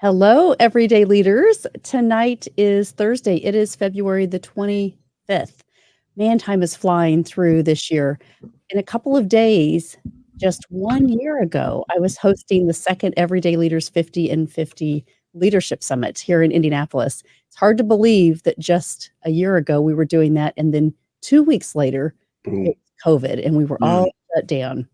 Hello, everyday leaders. Tonight is Thursday. It is February the 25th. Man, time is flying through this year. In a couple of days, just 1 year ago, I was hosting the second Everyday Leaders 50 and 50 Leadership Summit here in Indianapolis. It's hard to believe that just a year ago we were doing that. And then 2 weeks later, it Boom. was COVID and we were all shut down.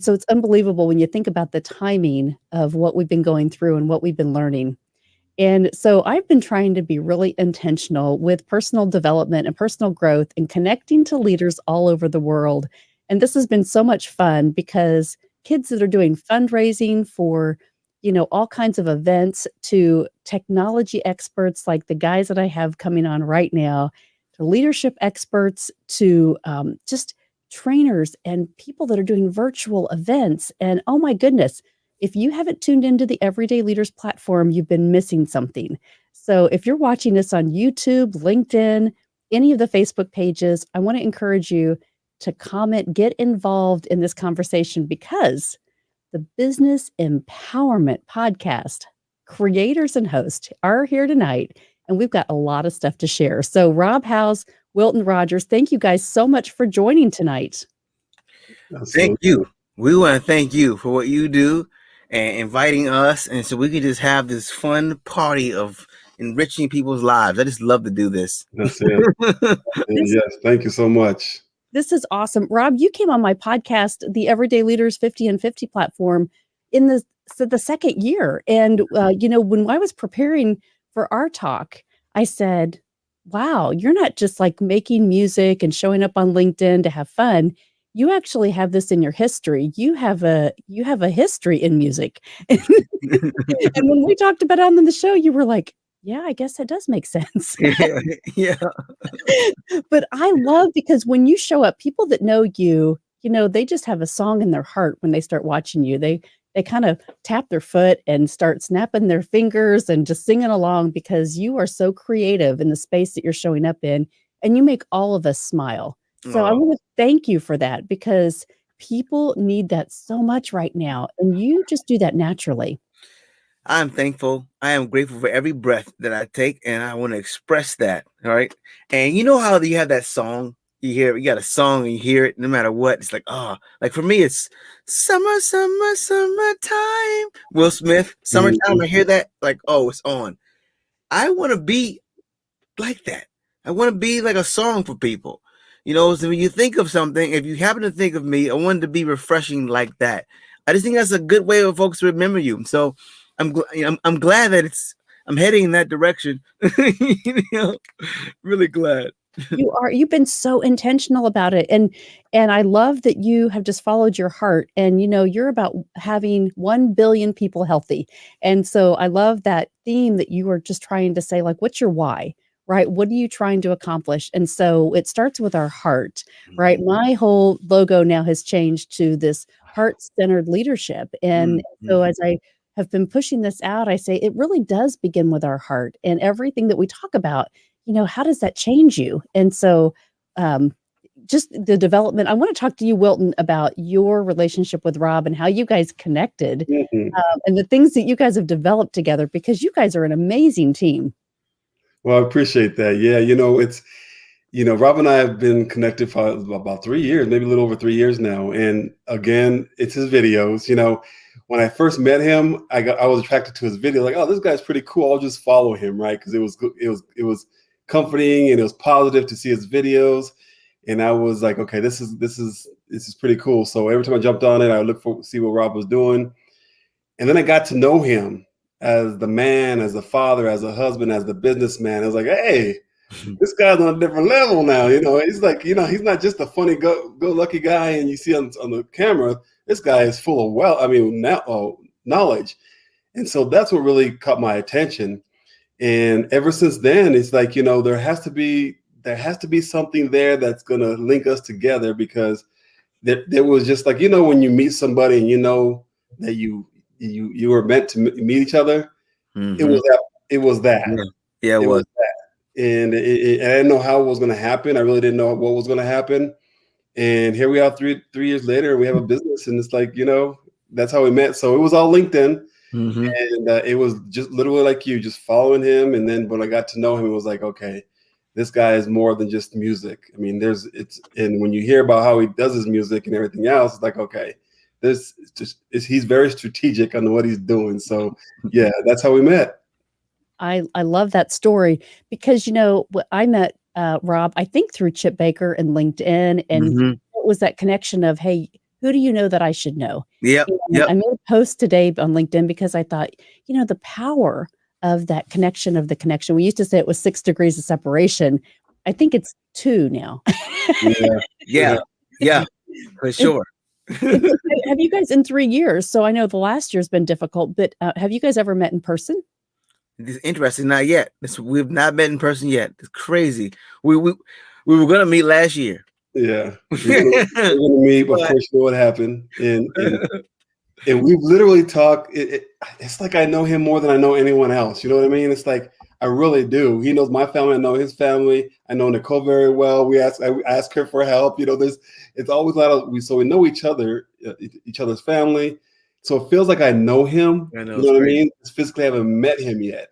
So it's unbelievable when you think about the timing of what we've been going through and what we've been learning. And so I've been trying to be really intentional with personal development and personal growth and connecting to leaders all over the world. And this has been so much fun because kids that are doing fundraising for, all kinds of events to technology experts like the guys that I have coming on right now, to leadership experts, to just trainers and people that are doing virtual events. And oh my goodness, if you haven't tuned into the Everyday Leaders platform, you've been missing something. So if you're watching this on YouTube, LinkedIn, any of the Facebook pages, I want to encourage you to comment, get involved in this conversation because the Business Empowerment Podcast creators and hosts are here tonight, and we've got a lot of stuff to share. So Rob Howze, Wilton Rogers, thank you guys so much for joining tonight. Thank you. We want to thank you for what you do and inviting us. And so we can just have this fun party of enriching people's lives. I just love to do this. That's it. Yes, thank you so much. This is awesome. Rob, you came on my podcast, the Everyday Leaders 50 and 50 platform, in the second year. And, when I was preparing for our talk, I said, wow, you're not just like making music and showing up on LinkedIn to have fun. You actually have this in your history. You have a history in music. And when we talked about it on the show, you were like, yeah, I guess that does make sense. Yeah. But I love because when you show up, people that know you, they just have a song in their heart when they start watching you. They kind of tap their foot and start snapping their fingers and just singing along because you are so creative in the space that you're showing up in, and you make all of us smile. So I want to thank you for that because people need that so much right now, and you just do that naturally. I'm thankful. I am grateful for every breath that I take, and I want to express that. All right. And you know how you have that song, you got a song and you hear it no matter what. It's like, like for me, it's summer, summer, summertime. Will Smith, summertime. I hear that, like, oh, it's on. I want to be like that. I want to be like a song for people. So when you think of something, if you happen to think of me, I want it to be refreshing like that. I just think that's a good way for folks to remember you. So I'm glad that I'm heading in that direction. Really glad. You've been so intentional about it. And I love that you have just followed your heart and, you're about having 1 billion people healthy. And so I love that theme that you were just trying to say, like, what's your why, right? What are you trying to accomplish? And so it starts with our heart, right? My whole logo now has changed to this heart-centered leadership. And so as I have been pushing this out, I say it really does begin with our heart and everything that we talk about. How does that change you? And so just the development, I want to talk to you, Wilton, about your relationship with Rob and how you guys connected and the things that you guys have developed together, because you guys are an amazing team. Well, I appreciate that. Yeah, Rob and I have been connected for about 3 years, maybe a little over 3 years now. And again, it's his videos. When I first met him, I was attracted to his video. Like, oh, this guy's pretty cool. I'll just follow him, right? Because it was comforting and it was positive to see his videos. And I was like, okay, this is pretty cool. So every time I jumped on it, I looked for see what Rob was doing. And then I got to know him as the man, as the father, as a husband, as the businessman. I was like, hey, this guy's on a different level now. He's like, he's not just a funny go-lucky guy and you see on the camera. This guy is full of knowledge. And so that's what really caught my attention. And ever since then, it's like, there has to be something there that's going to link us together, because there was just like, when you meet somebody and that you were meant to meet each other, it was that. Yeah, it was that. And I didn't know how it was going to happen. I really didn't know what was going to happen. And here we are 3 years later, and we have a business, and it's like, that's how we met. So it was all LinkedIn. Mm-hmm. And it was just literally like you, just following him. And then when I got to know him, it was like, okay, this guy is more than just music. I mean, and when you hear about how he does his music and everything else, it's like, okay, he's very strategic on what he's doing. So yeah, that's how we met. I love that story because, I met, Rob, I think through Chip Baker and LinkedIn, and Mm-hmm. it was that connection of, "Hey, who do you know that I should know?" Yep. And Yep. I made a post today on LinkedIn because I thought, the power of that connection of the connection. We used to say it was 6 degrees of separation. I think it's 2 now. Yeah. Yeah. Yeah. For And sure. and so have you guys in 3 years, so I know the last year's been difficult, but, have you guys ever met in person? It's interesting. Not yet. We've not met in person yet. It's crazy. We were gonna meet last year. Yeah. We're gonna meet, of But course, you know what happened. And we've literally talked. It's like I know him more than I know anyone else. You know what I mean? It's like I really do. He knows my family. I know his family. I know Nicole very well. I ask her for help. It's always a lot of so we know each other, each other's family. So it feels like I know him. I know You it's know what I crazy. mean? Physically, I haven't met him yet,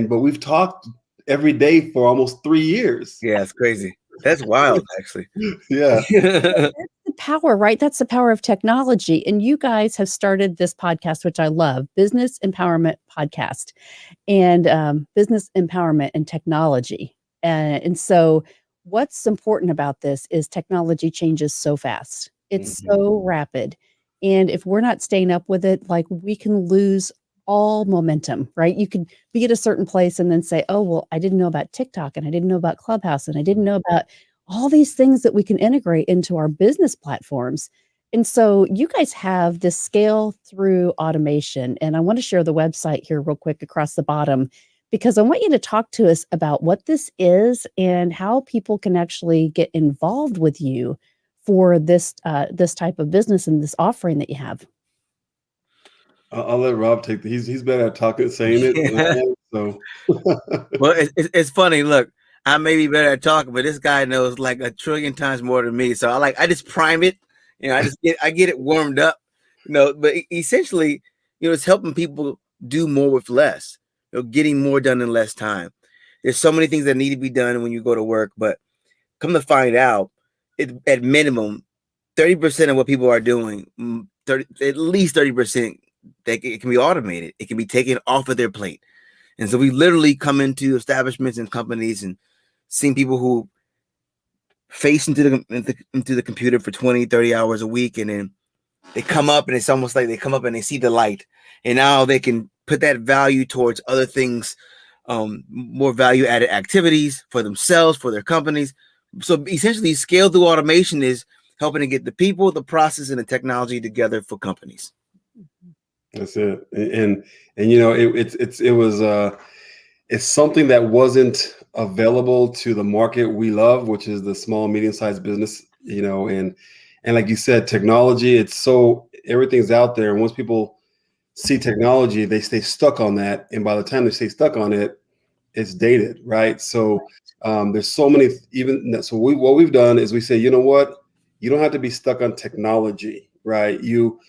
but we've talked every day for almost 3 years. Yeah, it's crazy. That's wild, actually. Yeah. That's the power, right? That's the power of technology, and you guys have started this podcast, which I love, Business Empowerment Podcast, and, business empowerment and technology, and so what's important about this is technology changes so fast. It's Mhm. so rapid, and if we're not staying up with it, like, we can lose all momentum, right? You could be at a certain place and then say, "Oh, well, I didn't know about TikTok, and I didn't know about Clubhouse, and I didn't know about all these things that we can integrate into our business platforms." And so you guys have this scale through automation, and I want to share the website here real quick across the bottom because I want you to talk to us about what this is and how people can actually get involved with you for this type of business and this offering that you have. I'll let Rob take he's better at saying it than Yeah. I am. So Well, it's funny. Look, I may be better at talking, but this guy knows like a trillion times more than me. So I just prime it. I get it warmed up. But essentially, it's helping people do more with less. Getting more done in less time. There's so many things that need to be done when you go to work, but come to find out, at minimum, 30% of what people are doing, at least 30%, it can be automated. It can be taken off of their plate. And so we literally come into establishments and companies and seen people who face into the computer for 20, 30 hours a week. And then they come up and it's almost like they come up and they see the light. And now they can put that value towards other things, more value added activities for themselves, for their companies. So essentially, scale through automation is helping to get the people, the process, and the technology together for companies. that's it. It's something that wasn't available to the market we love, which is the small, medium-sized business, and like you said, technology, everything's out there. And once people see technology, they stay stuck on that. And by the time they stay stuck on it, it's dated, right? So there's so many, what we've done is we say, you know what, you don't have to be stuck on technology, right? You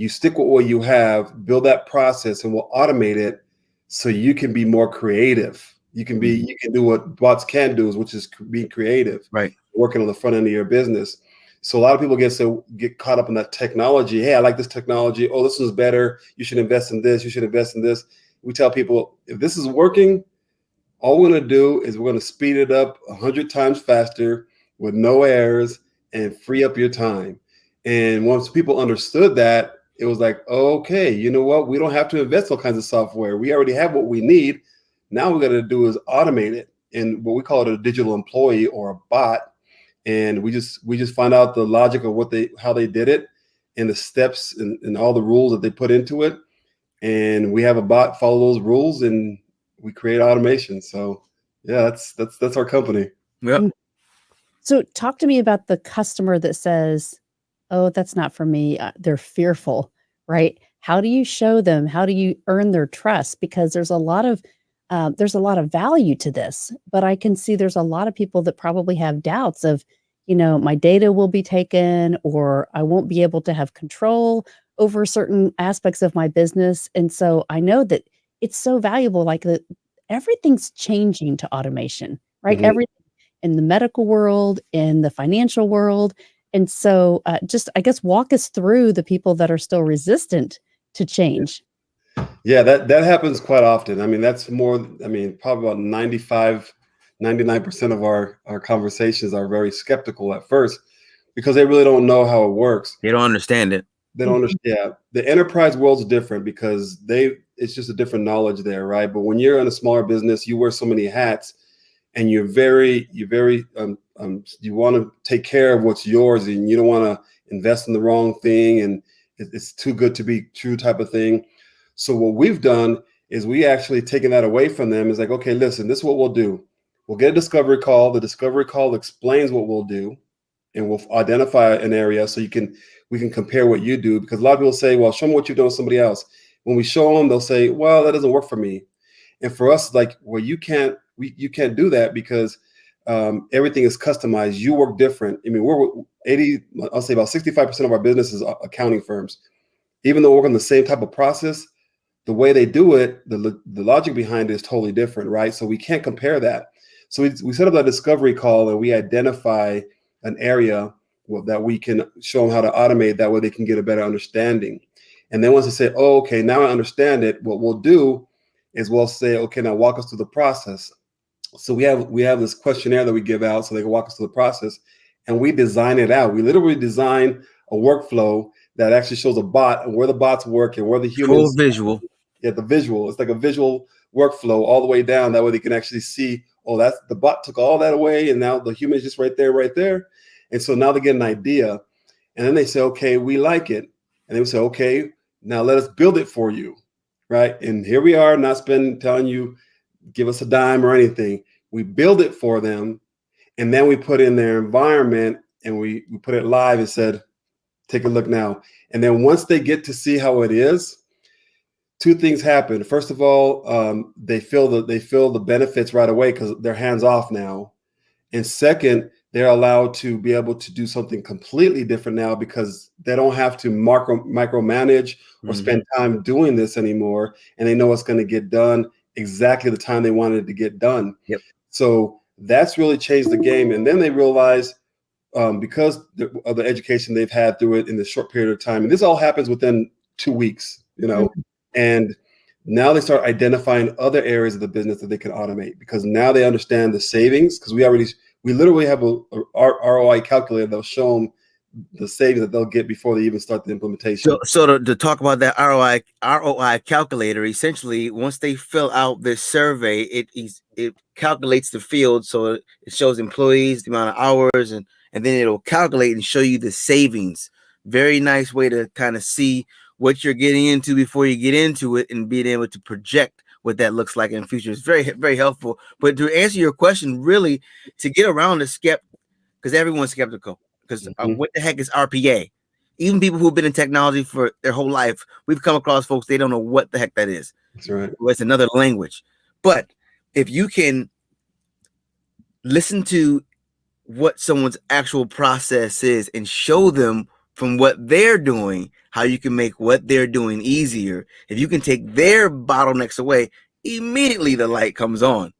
stick with what you have, build that process, and we'll automate it so you can be more creative. You can do what bots can do, which is be creative, Right. working on the front end of your business. So a lot of people get caught up in that technology. Hey, I like this technology. Oh, this one's better. You should invest in this. You should invest in this. We tell people, if this is working, all we're going to do is we're going to speed it up 100 times faster with no errors and free up your time. And once people understood that, it was like, okay, you know what? We don't have to invest all kinds of software. We already have what we need. Now what we got to do is automate it. And what we call it a digital employee or a bot. And we just find out the logic of how they did it and the steps and all the rules that they put into it. And we have a bot follow those rules and we create automation. So yeah, that's our company. Yep. So talk to me about the customer that says, "Oh, that's not for me." They're fearful, right? How do you show them? How do you earn their trust? Because there's a lot of value to this, but I can see there's a lot of people that probably have doubts of, my data will be taken, or I won't be able to have control, over certain aspects of my business. And so I know that it's so valuable, like that everything's changing to automation, right? Mhm. Everything in the medical world, in the financial world. And so just, I guess, walk us through the people that are still resistant to change. Yeah, that happens quite often. I mean, that's more, I mean, probably about 95, 99% of our conversations are very skeptical at first because they really don't know how it works. They don't understand it. They don't Mhm. understand. Yeah, the enterprise world's different because it's just a different knowledge there, right? But when you're in a smaller business, you wear so many hats, and you want to take care of what's yours, and you don't want to invest in the wrong thing, and it's too good to be true type of thing. So what we've done is we actually taken that away from them. It's like, okay, listen, this is what we'll do. We'll get a discovery call. The discovery call explains what we'll do, and we'll identify an area so we can compare what you do, because a lot of people say, well, show me what you've done with somebody else. When we show them, they'll say, well, that doesn't work for me. And for us, like, well, you can't do that because everything is customized. You work different. I mean, we're 80, I'll say about 65% of our business is accounting firms. Even though we work on the same type of process, the way they do it, the logic behind it is totally different, right? So we can't compare that. So we set up that discovery call, and we identify an area that we can show them how to automate. That way they can get a better understanding. And then once they say, oh, okay, now I understand it, what we'll do is we'll say, okay, now walk us through the process. So we have this questionnaire that we give out so they can walk us through the process, and we design it out. We literally design a workflow that actually shows a bot and where the bots work and where the Full humans. visual. Yeah, the visual. It's like a visual workflow all the way down. That way they can actually see, oh, that's the bot took all that away, and now the human is just right there, right there. And so now they get an idea, and then they say, okay, we like it, and then we say, okay, now let us build it for you, right? And here we are, not telling you, give us a dime or anything. We build it for them, and then we put in their environment, and we put it live and said, take a look now. And then once they get to see how it is, two things happen. First of all, they feel the benefits right away because they're hands off now. And second, they're allowed to be able to do something completely different now because they don't have to micromanage or Mhm. spend time doing this anymore. And they know what's going to get done exactly the time they wanted to get done. Yep. So that's really changed the game. And then they realize, because of the education they've had through it in this short period of time, and this all happens within 2 weeks, and now they start identifying other areas of the business that they can automate because now they understand the savings, because we literally have a ROI calculator that'll show them the savings that they'll get before they even start the implementation. So to talk about that ROI calculator, essentially, once they fill out this survey, it calculates the field, so it shows employees, the amount of hours, and then it'll calculate and show you the savings. Very nice way to kind of see what you're getting into before you get into it, and being able to project what that looks like in the future. It's very, very helpful. But to answer your question, really, to get around the because everyone's skeptical. Because Mhm. what the heck is RPA? Even people who've been in technology for their whole life, we've come across folks, they don't know what the heck that is. That's right. Well, it's another language. But if you can listen to what someone's actual process is and show them from what they're doing how you can make what they're doing easier, if you can take their bottlenecks away, immediately the light comes on.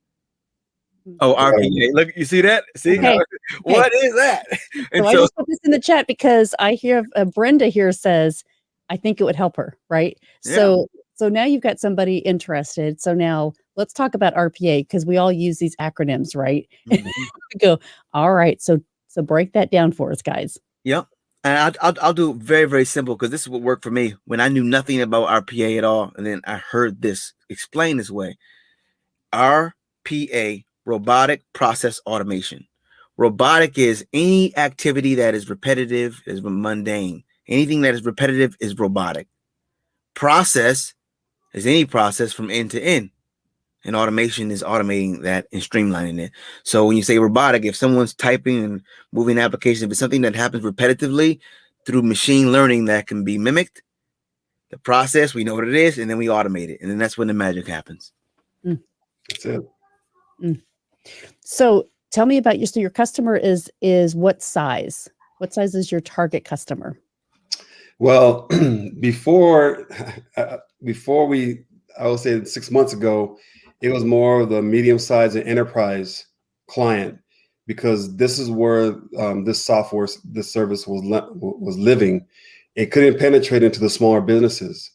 Oh, Mhm. Right. RPA. Look, you see that? See, Okay. Okay. what is that? And So I so, just put this in the chat because I hear Brenda here says, I think it would help her, right? yeah. So now you've got somebody interested. So now let's talk about RPA because we all use these acronyms, right? Mhm. Go, all right. So break that down for us, guys. Yep. And I'll do it very, very simple because this is what worked for me when I knew nothing about RPA at all. And then I heard this explained this way. RPA, robotic process automation. Robotic is any activity that is repetitive, is mundane. Anything that is repetitive is robotic. Process is any process from end to end. And automation is automating that and streamlining it. So when you say robotic, if someone's typing and moving an application, if it's something that happens repetitively through machine learning that can be mimicked, the process, we know what it is, and then we automate it. And then that's when the magic happens. Mm, That's it. mm. So tell me about your customer is what size? What size is your target customer? Well, before before we, I would say 6 months ago, it was more of the medium-sized and enterprise client because this is where this software, this service was living. It couldn't penetrate into the smaller businesses,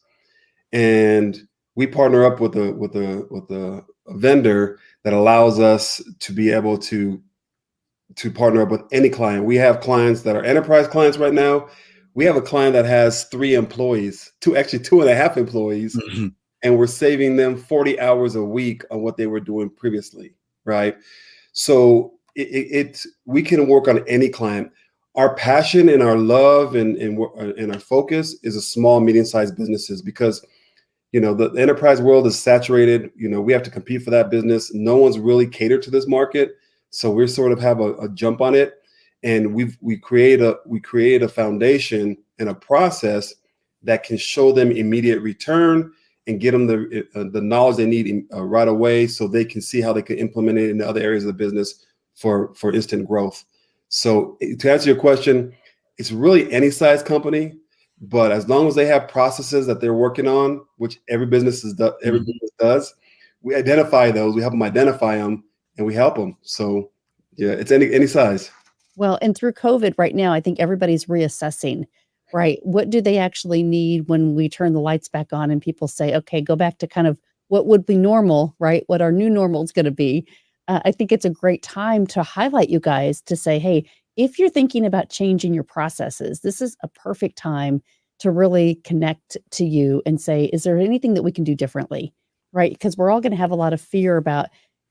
and we partner up with a vendor that allows us to be able to partner up with any client. We have clients that are enterprise clients right now. We have a client that has 3 employees, actually 2.5 employees, Mhm. and we're saving them 40 hours a week on what they were doing previously, right? So we can work on any client. Our passion and our love and our focus is a small, medium-sized businesses because the enterprise world is saturated. We have to compete for that business. No one's really catered to this market, so we're sort of have a jump on it, and we create a foundation and a process that can show them immediate return and get them the knowledge they need right away, so they can see how they can implement it in other areas of the business for instant growth. So to answer your question, it's really any size company. But as long as they have processes that they're working on, which every business Mhm. does, we identify those, we help them identify them, and we help them. So yeah, it's any size. Well, and through COVID right now, I think everybody's reassessing, right? What do they actually need when we turn the lights back on and people say, okay, go back to kind of what would be normal, right? What our new normal is going to be. I think it's a great time to highlight you guys to say, hey, if you're thinking about changing your processes, this is a perfect time to really connect to you and say, is there anything that we can do differently? Right? Because we're all going to have a lot of fear about,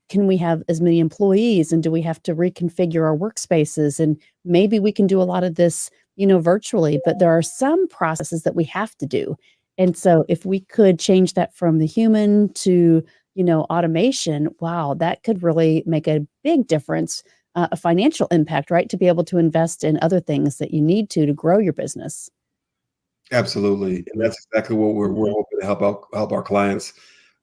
can we have as many employees, and do we have to reconfigure our workspaces, and maybe we can do a lot of this virtually, but there are some processes that we have to do. And so if we could change that from the human to automation, wow, that could really make a big difference, a financial impact, right, to be able to invest in other things that you need to grow your business. Absolutely, and Mhm. that's exactly what we're Mhm. hoping to help our clients.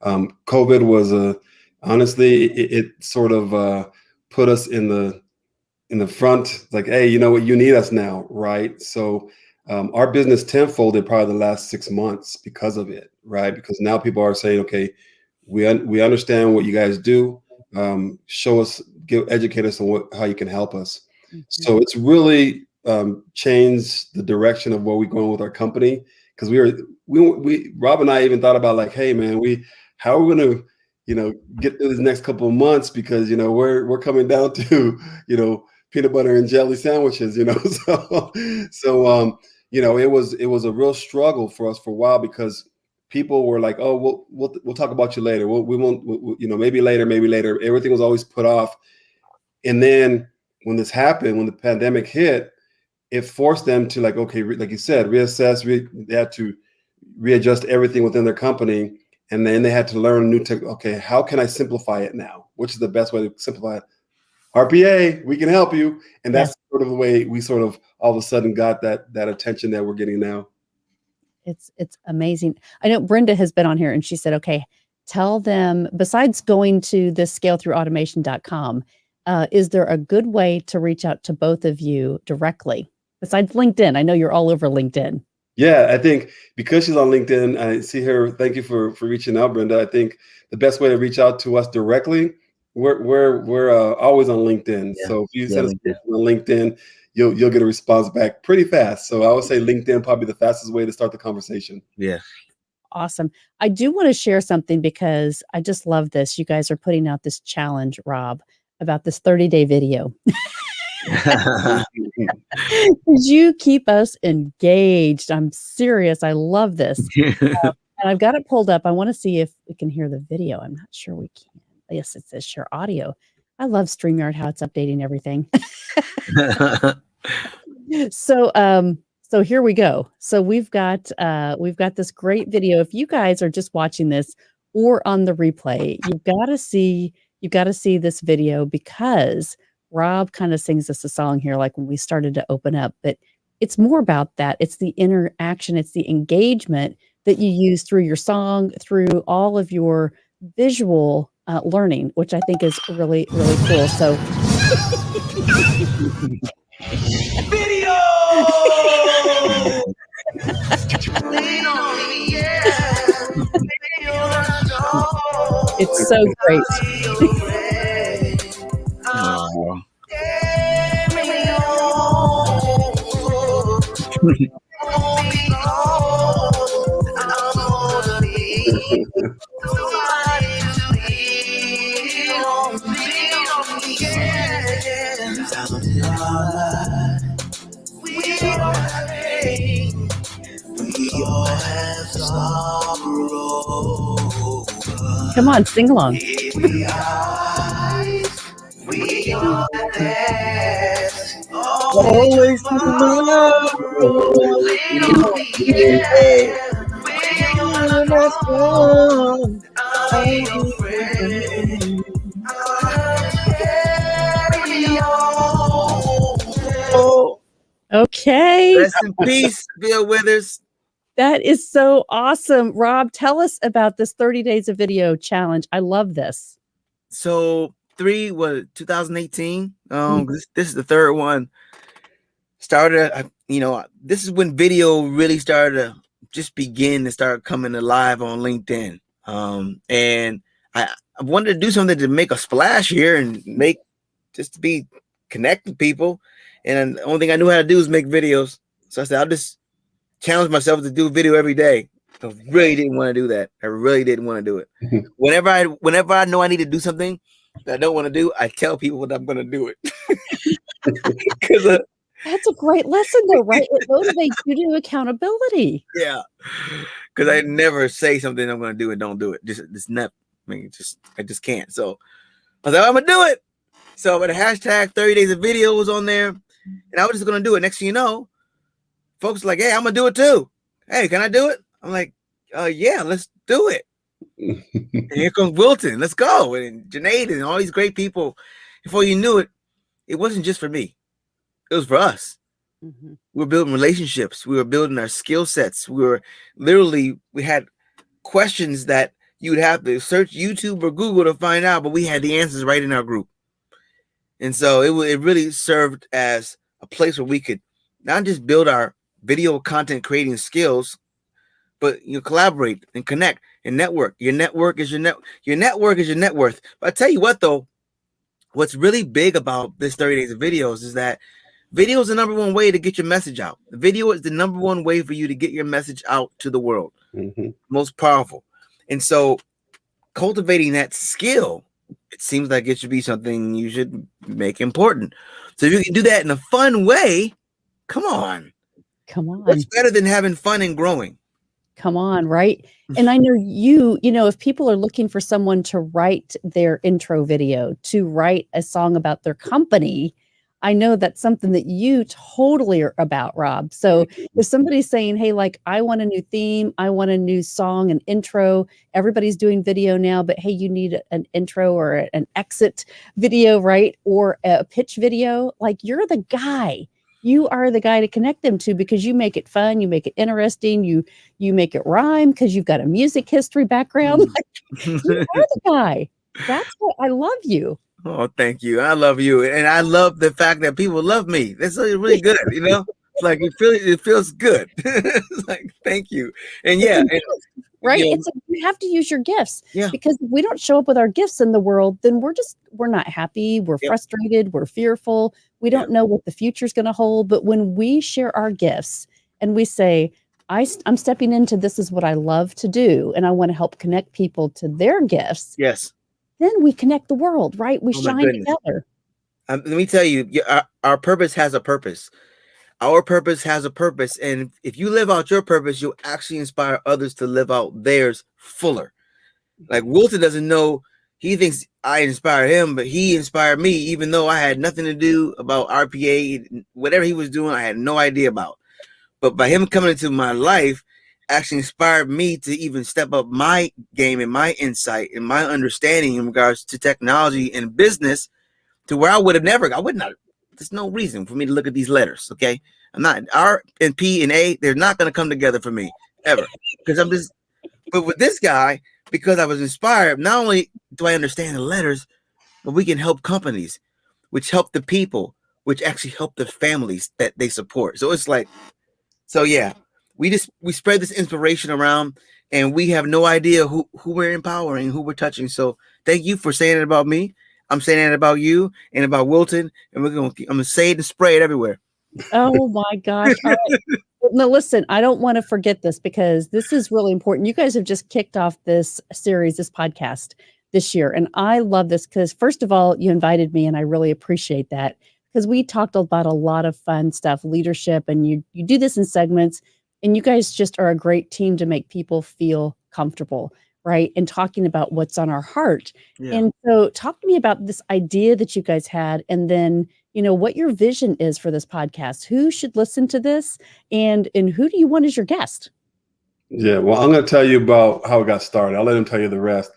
COVID was honestly, it sort of put us in the front, like, hey, you know what, you need us now, right? So our business tenfolded probably the last 6 months because of it, right? Because now people are saying, okay, we understand what you guys do. Show us, educate us on how you can help us. Mhm. So it's really changed the direction of where we're going with our company, because we Rob and I even thought about, like, hey man, how are we going to get through these next couple of months, because we're coming down to peanut butter and jelly sandwiches, so it was a real struggle for us for a while, because people were like, oh, we'll talk about you later, we won't, maybe later. Everything was always put off. And then when this happened, when the pandemic hit, it forced them to, like, okay, like you said, reassess. They had to readjust everything within their company, and then they had to learn new tech. Okay, how can I simplify it now? Which is the best way to simplify it? RPA, we can help you, and Yes. that's sort of the way we sort of all of a sudden got that attention that we're getting now. It's amazing. I know Brenda has been on here and she said, "Okay, tell them, besides going to this scalethroughautomation.com, is there a good way to reach out to both of you directly besides LinkedIn?" I know you're all over LinkedIn. Yeah, I think because she's on LinkedIn, I see her. Thank you for reaching out, Brenda. I think the best way to reach out to us directly, we're always on LinkedIn. Yeah. So if you Yeah, send us a LinkedIn. message on LinkedIn, you'll get a response back pretty fast. So I would say LinkedIn probably the fastest way to start the conversation. Yeah. Awesome. I do wanna share something because I just love this. You guys are putting out this challenge, Rob, about this 30-day video. 'Cause you keep us engaged. I'm serious. I love this. And I've got it pulled up. I wanna see if we can hear the video. I'm not sure we can. Yes, it says share audio. I love StreamYard, how it's updating everything. So here we go. So we've got this great video. If you guys are just watching this or on the replay, you've gotta see this video, because Rob kinda sings us a song here, like when we started to open up, but it's more about that. It's the interaction, it's the engagement that you use through your song, through all of your visual, learning, which I think is really, really cool. So Video! It's so great. Oh. Come on, sing along. Always tomorrow. Okay. Rest in peace, Bill Withers. That is so awesome. Rob, tell us about this 30 days of video challenge. I love this. So 2018. This is the third one. Started, this is when video really started to just begin to start coming alive on LinkedIn. And I wanted to do something to make a splash here and just to be connecting people. And the only thing I knew how to do is make videos. So I said, I'll just challenge myself to do a video every day. I really didn't want to do that. I really didn't want to do it. Whenever I know I need to do something that I don't want to do, I tell people that I'm going to do it. Because that's a great lesson, though, right? It motivates you to accountability. Yeah, because I never say something I'm going to do and don't do it. I just can't. So I was like, I'm going to do it. So with the hashtag 30 days of video was on there, and I was just going to do it. Next thing you know, folks were like, hey, I'm going to do it too. Hey, can I do it? I'm like, yeah, let's do it. And here comes Wilton. Let's go. And Janae and all these great people. Before you knew it, it wasn't just for me. It was for us. Mm-hmm. We were building relationships. We were building our skill sets. We had questions that you would have to search YouTube or Google to find out, but we had the answers right in our group. And so it really served as a place where we could not just build our video content creating skills, but collaborate and connect and network. Your network is your network is your net worth. But I tell you what, though, what's really big about this 30 days of videos is that video is the number one way to get your message out. Video is the number one way for you to get your message out to the world. Mm-hmm. Most powerful. And so cultivating that skill, it seems like it should be something you should make important. So if you can do that in a fun way, come on. What's better than having fun and growing? Come on, right? And I know if people are looking for someone to write their intro video, to write a song about their company, I know that's something that you totally are about, Rob. So if somebody's saying, hey, like, I want a new theme, I want a new song, an intro, everybody's doing video now, but hey, you need an intro or an exit video, right? Or a pitch video, like, you're the guy. You are the guy to connect them to because you make it fun, you make it interesting, you make it rhyme because you've got a music history background. Like, you are the guy. That's what I love you. Oh, thank you. I love you. And I love the fact that people love me. That's really good, It's like it feels good. It's like, thank you. And yeah. Right. It's you have to use your gifts. Yeah. Because if we don't show up with our gifts in the world, then we're not happy. We're frustrated. We're fearful. We don't know what the future is going to hold. But when we share our gifts and we say, I'm stepping into this is what I love to do, and I want to help connect people to their gifts. Yes. Then we connect the world, right? We shine together. Let me tell you, our purpose has a purpose. Our purpose has a purpose. And if you live out your purpose, you'll actually inspire others to live out theirs fuller. Like Wilton doesn't know, he thinks I inspired him, but he inspired me, even though I had nothing to do about RPA, whatever he was doing, I had no idea about. But by him coming into my life, actually inspired me to even step up my game and my insight and my understanding in regards to technology and business to where I would not. There's no reason for me to look at these letters. Okay. I'm not R and P and A. They're not going to come together for me ever because but with this guy, because I was inspired, not only do I understand the letters, but we can help companies, which help the people, which actually help the families that they support. So it's like, so yeah. we spread this inspiration around, and we have no idea who we're empowering, who we're touching. So thank you for saying it about me. I'm saying it about you and about Wilton, and I'm gonna say it and spray it everywhere. Oh my gosh. All right. No, listen, I don't want to forget this because this is really important. You guys have just kicked off this series, this podcast this year. And I love this because, first of all, you invited me, and I really appreciate that because we talked about a lot of fun stuff, leadership, and you do this in segments, and you guys just are a great team to make people feel comfortable, right? And talking about what's on our heart. Yeah. And so, talk to me about this idea that you guys had, and then what your vision is for this podcast. Who should listen to this, and who do you want as your guest? Yeah, well, I'm going to tell you about how it got started. I'll let him tell you the rest.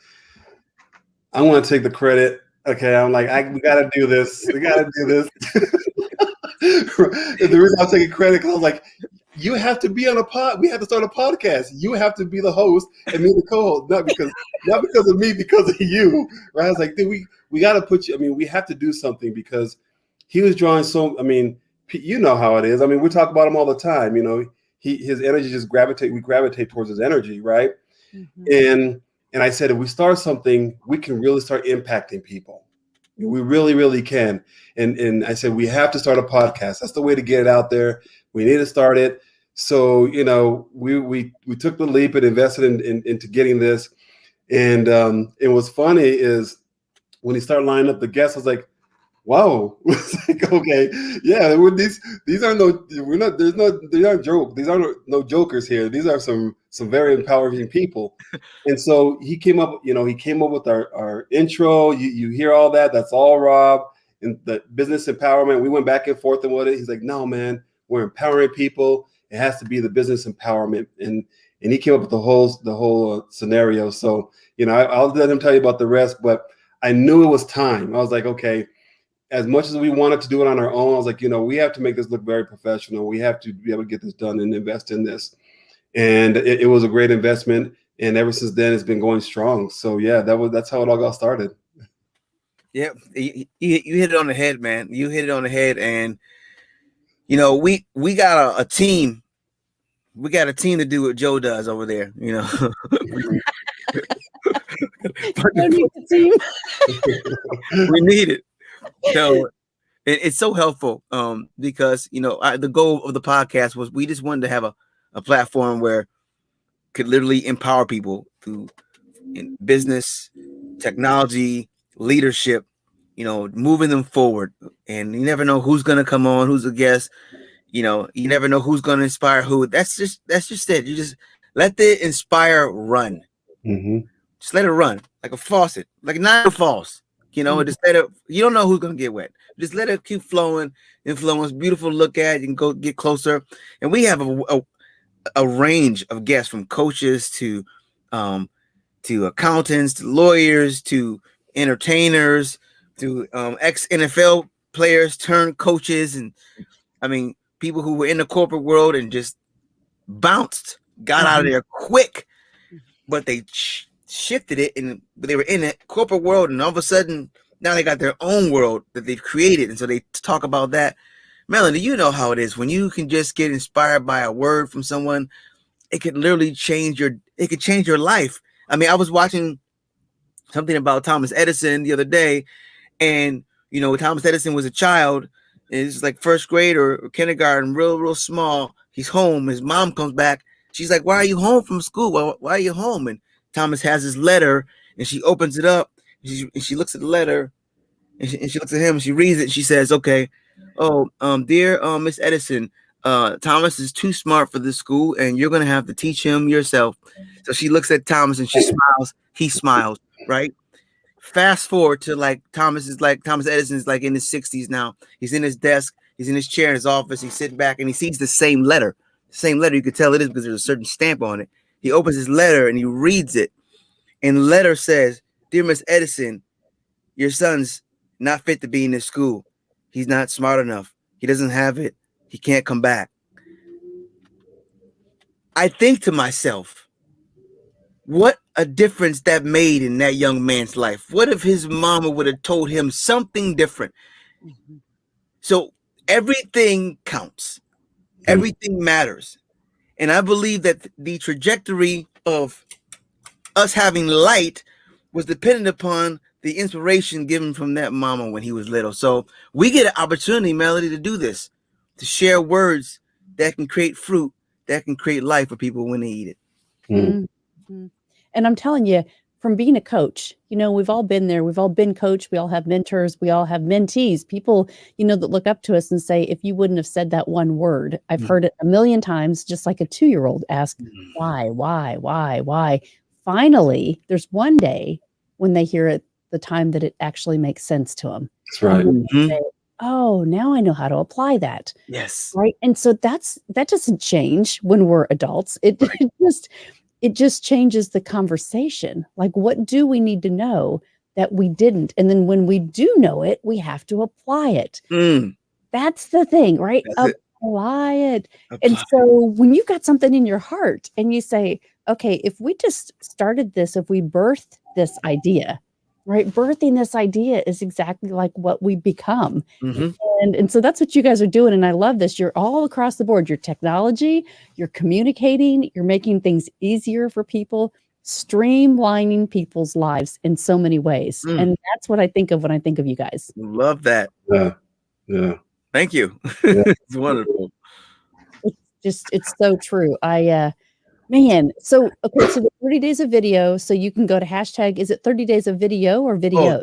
I want to take the credit. Okay, I'm like, we got to do this. We got to do this. The reason I'm taking credit because I was like, you have to be on a pod. We have to start a podcast. You have to be the host and me the co-host, not because of me, because of you. Right? I was like, dude, we got to put you. I mean, we have to do something because he was drawing so. I mean, you know how it is. I mean, we talk about him all the time. His energy just we gravitate towards his energy, right? Mm-hmm. And I said, if we start something, we can really start impacting people. We really, really can. And I said, we have to start a podcast. That's the way to get it out there. We need to start it. So, we took the leap and invested into getting this. And what's funny is when he started lining up the guests, I was like, wow. It's like, okay, yeah, these are they aren't jokes. These aren't no jokers here. These are some very empowering people. And so he came up with our intro. You hear all that. That's all Rob and the business empowerment. We went back and forth and with it. He's like, no, man, we're empowering people. It has to be the business empowerment. And he came up with the whole scenario. So, I'll let him tell you about the rest, but I knew it was time. I was like, okay, as much as we wanted to do it on our own, I was like, we have to make this look very professional. We have to be able to get this done and invest in this. And it was a great investment. And ever since then, it's been going strong. So yeah, that's how it all got started. Yeah, you hit it on the head, man. You hit it on the head. And, we got a team. We got a team to do what Joe does over there, We need the team. We need it. So it's so helpful because the goal of the podcast was we just wanted to have a platform where could literally empower people through business, technology, leadership, moving them forward. And you never know who's gonna come on, who's a guest. You never know who's gonna inspire who. That's just it. You just let the inspire run. Mm-hmm. Just let it run like a faucet, like Niagara Falls. Just let it. You don't know who's gonna get wet. Just let it keep flowing, influence. Beautiful to look at. You can go get closer, and we have a range of guests from coaches to accountants to lawyers to entertainers to ex NFL players turned coaches, and I mean people who were in the corporate world and just bounced, got out of there quick, but they shifted it, and they were in the corporate world, and all of a sudden now they got their own world that they've created. And so they talk about that. Melahni, you know how it is when you can just get inspired by a word from someone. It could literally change your life. I mean, I was watching something about Thomas Edison the other day, and Thomas Edison was a child. It's like first grade or kindergarten, real small. He's home. His mom comes back. She's like, "Why are you home from school? Why are you home?" And Thomas has his letter, and she opens it up. And she looks at the letter, and she looks at him. And she reads it. And she says, "Okay, dear Miss Edison, Thomas is too smart for this school, and you're gonna have to teach him yourself." So she looks at Thomas, and she smiles. He smiles, right? Fast forward to Thomas Edison is like in his 60s now. He's in his desk. He's in his chair in his office. He's sitting back, and he sees the same letter. You could tell it is because there's a certain stamp on it. He opens his letter and he reads it, and the letter says, "Dear Miss Edison, your son's not fit to be in this school. He's not smart enough. He doesn't have it. He can't come back." I think to myself, what a difference that made in that young man's life. What if his mama would have told him something different? So everything counts. Everything matters. And I believe that the trajectory of us having light was dependent upon the inspiration given from that mama when he was little. So we get an opportunity, Melody, to do this, to share words that can create fruit, that can create life for people when they eat it. Mhm. And I'm telling you, from being a coach, we've all been there. We've all been coached. We all have mentors. We all have mentees, people, that look up to us and say, if you wouldn't have said that one word, I've heard it a million times, just like a 2-year-old ask, why? Finally, there's one day when they hear it, the time that it actually makes sense to them. That's right. And they say, oh, now I know how to apply that. Yes. Right. And so that doesn't change when we're adults. It just changes the conversation. Like, what do we need to know that we didn't? And then when we do know it, we have to apply it. That's the thing, right? Apply it. And so when you've got something in your heart and you say, okay, if we just started this, if we birthed this idea, right? Birthing this idea is exactly like what we become. And so that's what you guys are doing. And I love this. You're all across the board. Your technology, you're communicating, you're making things easier for people, streamlining people's lives in so many ways. And that's what I think of when I think of you guys. Love that. Yeah. Thank you. Yeah. It's wonderful. It's so true. Man, so okay, so the 30 days of video, so you can go to hashtag, is it 30 days of video or video?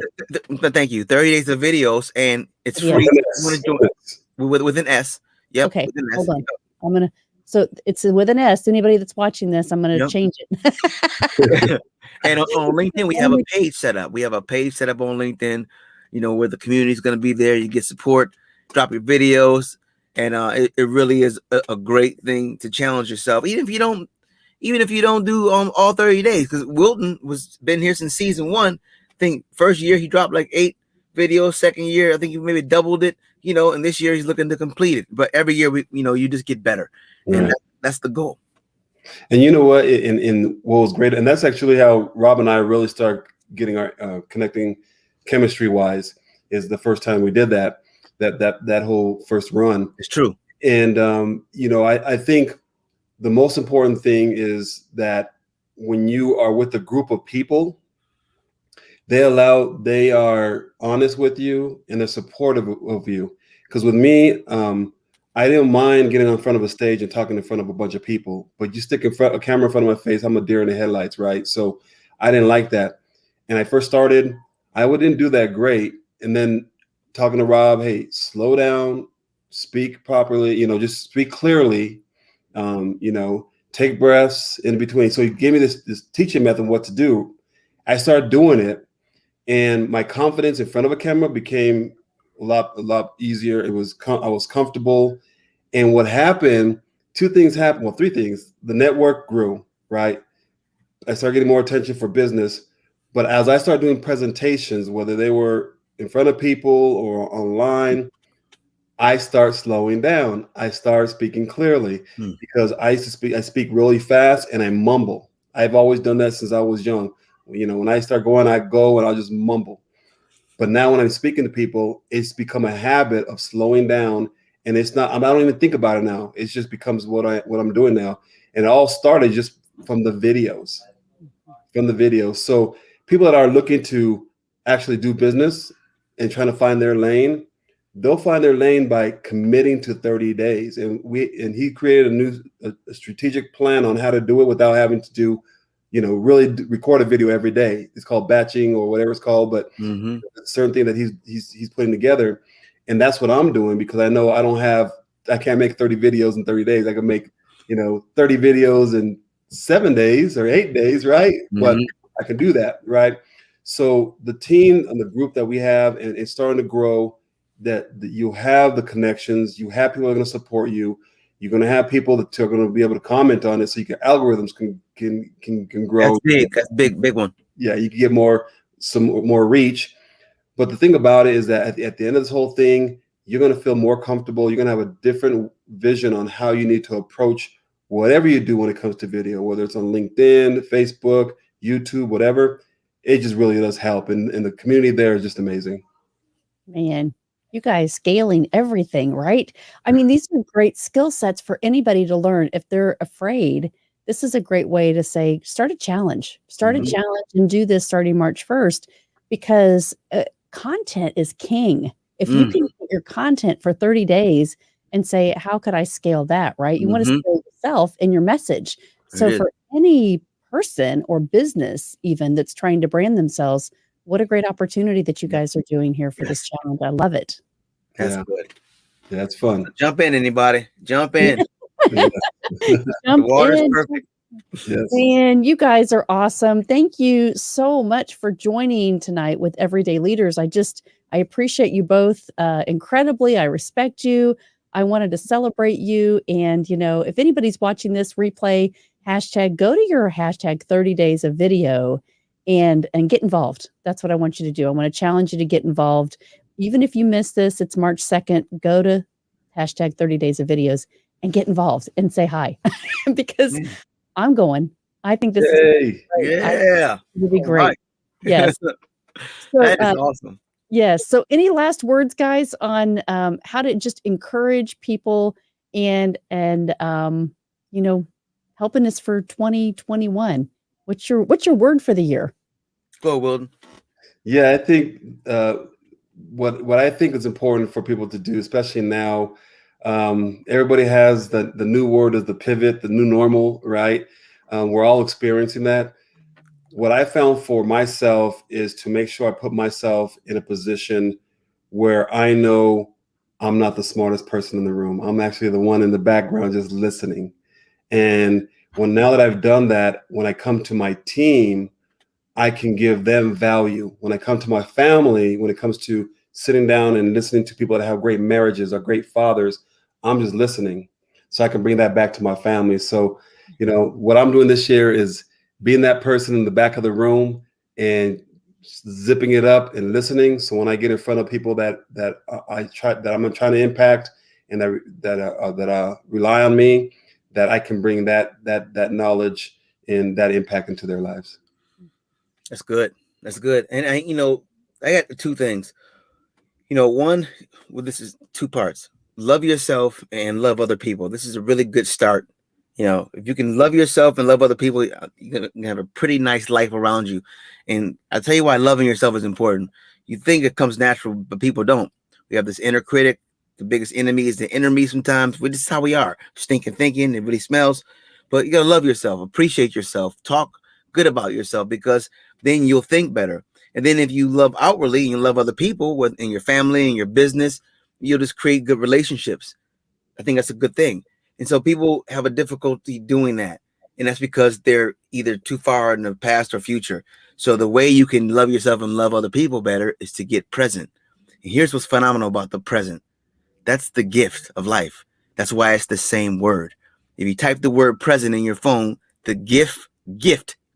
Thank you. 30 days of videos, and it's free. With an S. Yep. Okay, hold on. So it's with an S. Anybody that's watching this, I'm going to change it. And on LinkedIn, we have a page set up. We have a page set up on LinkedIn, where the community is going to be there. You get support, drop your videos, and it really is a great thing to challenge yourself. Even if you don't do all 30 days, because Wilton been here since season 1. I think first year he dropped like 8 videos. Second year, I think he maybe doubled it, and this year he's looking to complete it. But every year, you just get better. Right. And that's the goal. And you know what? In what was great, and that's actually how Rob and I really start getting our connecting chemistry wise, is the first time we did that whole first run. It's true. And I think the most important thing is that when you are with a group of people, they are honest with you and they're supportive of you. Because with me, I didn't mind getting in front of a stage and talking in front of a bunch of people, but you stick a camera in front of my face, I'm a deer in the headlights, right? So I didn't like that. And I first started, I didn't do that great. And then talking to Rob, hey, slow down, speak properly, just speak clearly. Take breaths in between. So he gave me this teaching method what to do. I started doing it, and my confidence in front of a camera became a lot easier. I was comfortable. And what happened, 2 things happened. Well, 3 things. The network grew, right? I started getting more attention for business. But as I started doing presentations, whether they were in front of people or online, I start slowing down. I start speaking clearly because I speak really fast and I mumble. I've always done that since I was young. When I start going, I go and I'll just mumble. But now when I'm speaking to people, it's become a habit of slowing down, and it's not, I don't even think about it now. It just becomes what I'm doing now. And it all started just from the videos. So people that are looking to actually do business and trying to find their lane, they'll find their lane by committing to 30 days. And he created a strategic plan on how to do it without having to do, really record a video every day. It's called batching or whatever it's called, but it's a certain thing that he's putting together. And that's what I'm doing, because I know I can't make 30 videos in 30 days. I can make, 30 videos in 7 days or 8 days, right? But I can do that, right? So the team and the group that we have, and it's starting to grow, that you have the connections, you have people that are going to support you. You're going to have people that are going to be able to comment on it, so your algorithms can grow. That's big. That's big one. Yeah, you can get some more reach. But the thing about it is that at the end of this whole thing, you're going to feel more comfortable. You're going to have a different vision on how you need to approach whatever you do when it comes to video, whether it's on LinkedIn, Facebook, YouTube, whatever. It just really does help, and the community there is just amazing. Man, You guys scaling everything, right? I mean, these are great skill sets for anybody to learn. If they're afraid, this is a great way to say, start a challenge. Start a Mhm. challenge and do this starting March 1st because content is king. If you Mm. can get your content for 30 days and say, how could I scale that, right? You want to Mm-hmm. scale yourself and your message. It So is. for any person or business even that's trying to brand themselves, what a great opportunity that you guys are doing here for this Yes, challenge. I love it. that's Yeah, good. yeah, it's fun. Jump in, anybody. Jump Yeah, in. Yeah. The jump water's in. perfect. Yes. Man, you guys are awesome. Thank you so much for joining tonight with Everyday Leaders. I appreciate you both incredibly. I respect you. I wanted to celebrate you. And, if anybody's watching this replay, go to your hashtag 30 days of video and get involved. That's what I want you to do. I want to challenge you to get involved. Even if you miss this, it's March 2nd. Go to hashtag 30 days of videos and get involved and say hi because Mm. I'm going. I think this is Yay. great. I think Yeah. it would be All right. great. Yes. So, That is awesome. yes. So any last words, guys, on how to just encourage people and helping us for 2021? What's your word for the year? Go, Wilton. Yeah, I think what I think is important for people to do, especially now, everybody has the new word is the pivot, the new normal, right? We're all experiencing that. What I found for myself is to make sure I put myself in a position where I know I'm not the smartest person in the room. I'm actually the one in the background just listening. And now that I've done that, when I come to my team, I can give them value. When I come to my family, when it comes to sitting down and listening to people that have great marriages or great fathers, I'm just listening. So I can bring that back to my family. So, what I'm doing this year is being that person in the back of the room and zipping it up and listening. So when I get in front of people that I'm trying to impact and that rely on me, that I can bring that knowledge and that impact into their lives. That's good. That's good. And I got two things. One, well, this is two parts. Love yourself and love other people. This is a really good start. If you can love yourself and love other people, you're gonna have a pretty nice life around you. And I'll tell you why loving yourself is important. You think it comes natural, but people don't. We have this inner critic. The biggest enemy is the inner me sometimes. This is how we are. Stinking thinking, it really smells. But you gotta love yourself, appreciate yourself, talk good about yourself, because then you'll think better. And then if you love outwardly and you love other people in your family and your business, you'll just create good relationships. I think that's a good thing. And so people have a difficulty doing that. And that's because they're either too far in the past or future. So the way you can love yourself and love other people better is to get present. And here's what's phenomenal about the present. That's the gift of life. That's why it's the same word. If you type the word present in your phone, the gift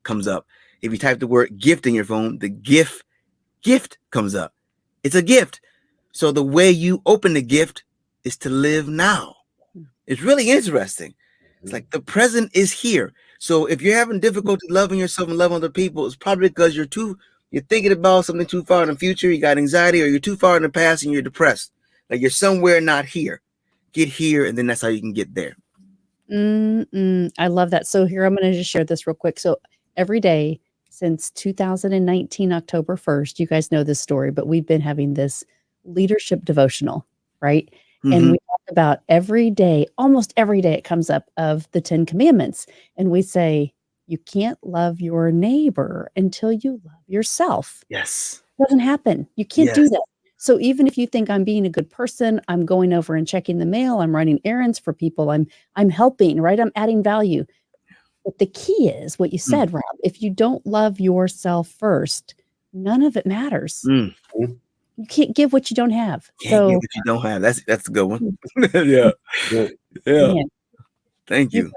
comes up. If you type the word gift in your phone, the gift comes up. It's a gift. So the way you open the gift is to live now. It's really interesting. It's like the present is here. So if you're having difficulty loving yourself and loving other people, it's probably because you're thinking about something too far in the future, you got anxiety, or you're too far in the past and you're depressed. Like you're somewhere not here. Get here, and then that's how you can get there. I love that. So here, I'm going to just share this real quick. So every day since 2019, October 1st, you guys know this story, but we've been having this leadership devotional, right? And we talk about every day, almost every day it comes up of the 10 commandments. And we say, you can't love your neighbor until you love yourself. Yes. It doesn't happen. You can't do Yes. that. So even if you think I'm being a good person, I'm going over and checking the mail, I'm running errands for people, I'm helping, right? I'm adding value. But the key is what you said, Rob. If you don't love yourself first, none of it matters. You can't give what you don't have. Can't give what you don't have. That's a good one. Yeah. Man, Thank you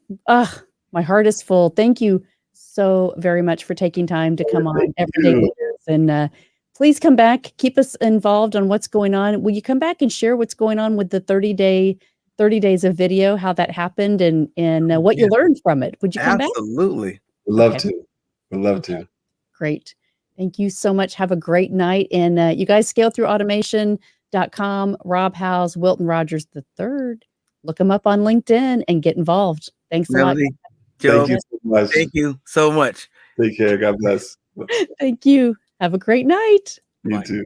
you. guys, my heart is full. Thank you so very much for taking time to come on Everyday Leaders. And please come back. Keep us involved on what's going on. Will you come back and share what's going on with the 30 days of video, how that happened and what you learned from it? Would you come back? Absolutely. Would love to. Would love to. Great. Thank you so much. Have a great night. And you guys scale through automation, facebook.com, Rob Howze, Wilton Rogers III. Look them up on LinkedIn and get involved. Thanks a lot. Melody, Thank Joe, you so much. thank you so much. Take care. God bless. Thank you. Have a great night. You Bye. too.